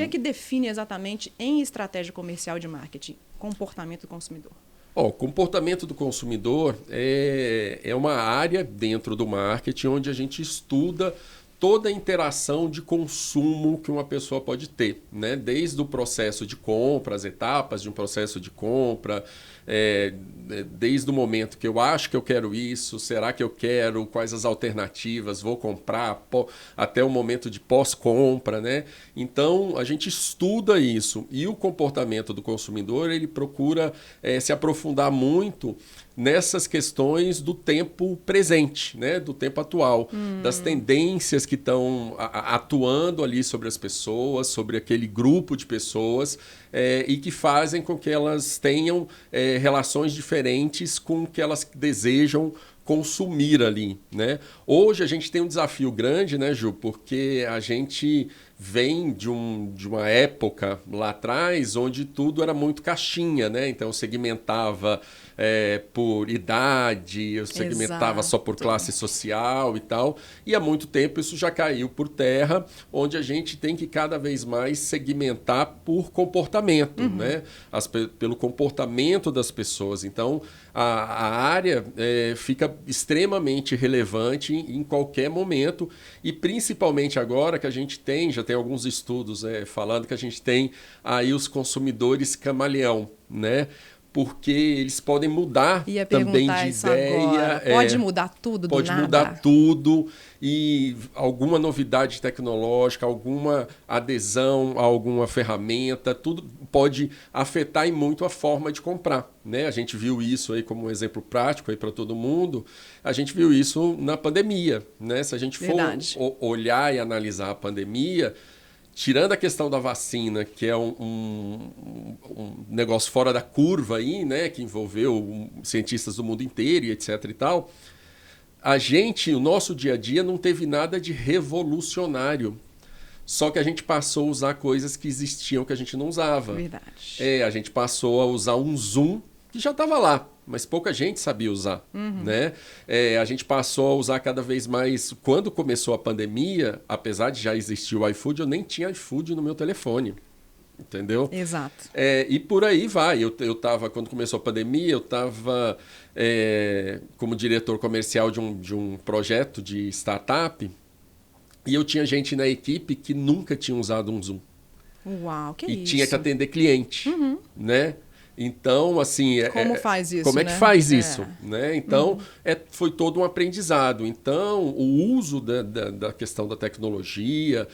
que define exatamente em estratégia comercial de marketing comportamento do consumidor? O comportamento do consumidor é uma área dentro do marketing onde a gente estuda toda a interação de consumo que uma pessoa pode ter, né? Desde o processo de compra, as etapas de um processo de compra, desde o momento que eu acho que eu quero isso, será que eu quero, quais as alternativas, vou comprar, até o momento de pós-compra, né? Então, a gente estuda isso e o comportamento do consumidor, ele procura se aprofundar muito nessas questões do tempo presente, né? Do tempo atual, das tendências que estão atuando ali sobre as pessoas, sobre aquele grupo de pessoas e que fazem com que elas tenham relações diferentes com o que elas desejam consumir ali, né? Hoje a gente tem um desafio grande, né, Ju? Porque a gente vem de uma época lá atrás onde tudo era muito caixinha, né? Então eu segmentava por idade, eu segmentava só por classe social e tal. E há muito tempo isso já caiu por terra, onde a gente tem que cada vez mais segmentar por comportamento, né? Pelo comportamento das pessoas. Então a área fica extremamente relevante em qualquer momento e principalmente agora que a gente já tem alguns estudos falando que a gente tem aí os consumidores camaleão, né? Porque eles podem mudar também de ideia. Pode mudar tudo do nada? Pode mudar tudo e alguma novidade tecnológica, alguma adesão a alguma ferramenta, tudo pode afetar e muito a forma de comprar, né? A gente viu isso aí como um exemplo prático aí para todo mundo. A gente viu isso na pandemia, né? Se a gente for olhar e analisar a pandemia, tirando a questão da vacina, que é um negócio fora da curva aí, né, que envolveu cientistas do mundo inteiro e etc e tal, o nosso dia a dia não teve nada de revolucionário. Só que a gente passou a usar coisas que existiam que a gente não usava. Verdade. A gente passou a usar um Zoom que já estava lá, mas pouca gente sabia usar, né? A gente passou a usar cada vez mais. Quando começou a pandemia, apesar de já existir o iFood, eu nem tinha iFood no meu telefone, entendeu? Exato. E por aí vai. Eu tava, quando começou a pandemia, eu estava como diretor comercial de um projeto de startup e eu tinha gente na equipe que nunca tinha usado um Zoom. Uau, que e isso? tinha que atender cliente, né? Então, assim... Como faz isso, como é né? que faz isso? Né? Então, foi todo um aprendizado. Então, o uso da questão da tecnologia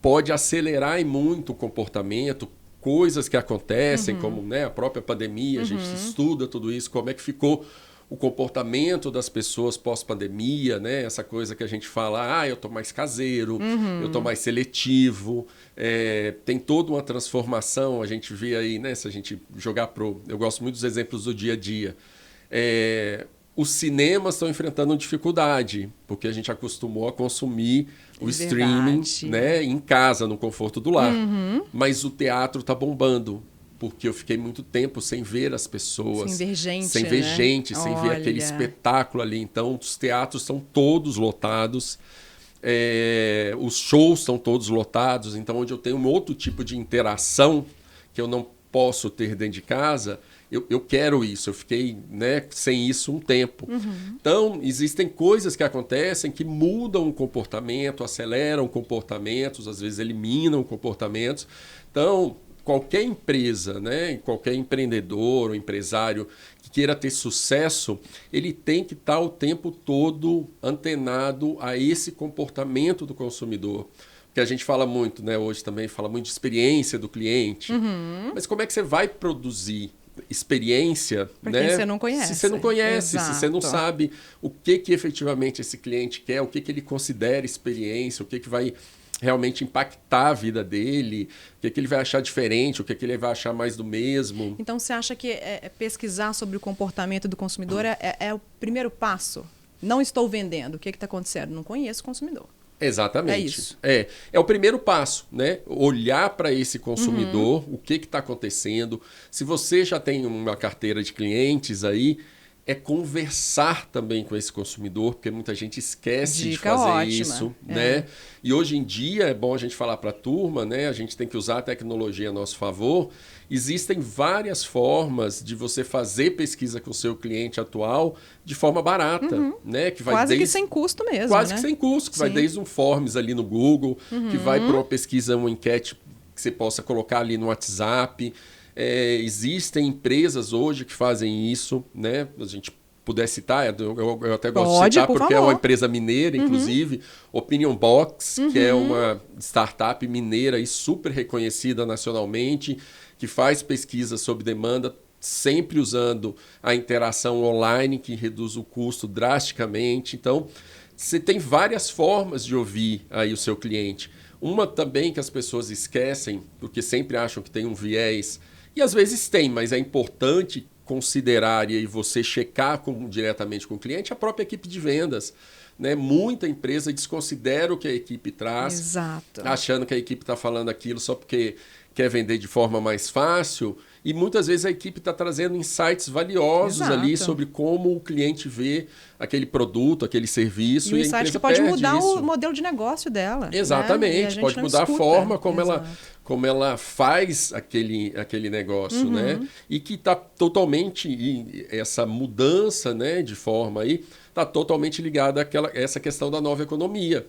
pode acelerar muito o comportamento, coisas que acontecem, como, né, a própria pandemia, a gente estuda tudo isso, como é que ficou o comportamento das pessoas pós-pandemia, né? Essa coisa que a gente fala, eu estou mais caseiro, eu estou mais seletivo, tem toda uma transformação, a gente vê aí, né? Se a gente jogar eu gosto muito dos exemplos do dia a dia. Os cinemas estão enfrentando dificuldade, porque a gente acostumou a consumir o streaming, né, em casa, no conforto do lar. Mas o teatro está bombando, porque eu fiquei muito tempo sem ver as pessoas. Sem ver gente, sem ver né? gente, sem ver aquele espetáculo ali. Então, os teatros estão todos lotados, os shows estão todos lotados. Então, onde eu tenho um outro tipo de interação que eu não posso ter dentro de casa, eu quero isso. Eu fiquei, né, sem isso um tempo. Então, existem coisas que acontecem que mudam o comportamento, aceleram comportamentos, às vezes eliminam comportamentos. Então, qualquer empresa, né, qualquer empreendedor ou empresário que queira ter sucesso, ele tem que estar o tempo todo antenado a esse comportamento do consumidor. Que a gente fala muito, né, hoje também fala muito de experiência do cliente. Mas como é que você vai produzir experiência, pra né? Quem você não conhece. Se você não conhece, Exato. se você não sabe o que efetivamente esse cliente quer, o que ele considera experiência, o que vai realmente impactar a vida dele, o que ele vai achar diferente, o que ele vai achar mais do mesmo. Então, você acha que pesquisar sobre o comportamento do consumidor é o primeiro passo? Não estou vendendo. O que está acontecendo? Não conheço o consumidor. Exatamente. É isso. É o primeiro passo, né? Olhar para esse consumidor, o que está acontecendo. Se você já tem uma carteira de clientes aí, é conversar também com esse consumidor, porque muita gente esquece de Dica fazer ótima. isso, né? E hoje em dia é bom a gente falar para a turma, né? A gente tem que usar a tecnologia a nosso favor. Existem várias formas de você fazer pesquisa com o seu cliente atual de forma barata, né? Que vai quase que sem custo mesmo, quase né? que sem custo, que vai Sim. desde um Forms ali no Google, que vai para uma pesquisa, uma enquete que você possa colocar ali no WhatsApp. Existem empresas hoje que fazem isso, né? A gente puder citar, eu até gosto de citar porque é uma empresa mineira, inclusive, Opinion Box, que é uma startup mineira e super reconhecida nacionalmente, que faz pesquisa sob demanda, sempre usando a interação online, que reduz o custo drasticamente. Então, você tem várias formas de ouvir aí o seu cliente. Uma também que as pessoas esquecem, porque sempre acham que tem um viés, e às vezes tem, mas é importante considerar e aí você checar diretamente com o cliente a própria equipe de vendas. Né? Muita empresa desconsidera o que a equipe traz, Exato. achando que a equipe está falando aquilo só porque quer vender de forma mais fácil. E muitas vezes a equipe está trazendo insights valiosos ali sobre como o cliente vê aquele produto, aquele serviço. E um insight que pode mudar o modelo de negócio dela. Exatamente, né? pode mudar a forma como ela faz aquele negócio. Né? E que está totalmente, essa mudança, né, de forma aí, está totalmente ligada a essa questão da nova economia.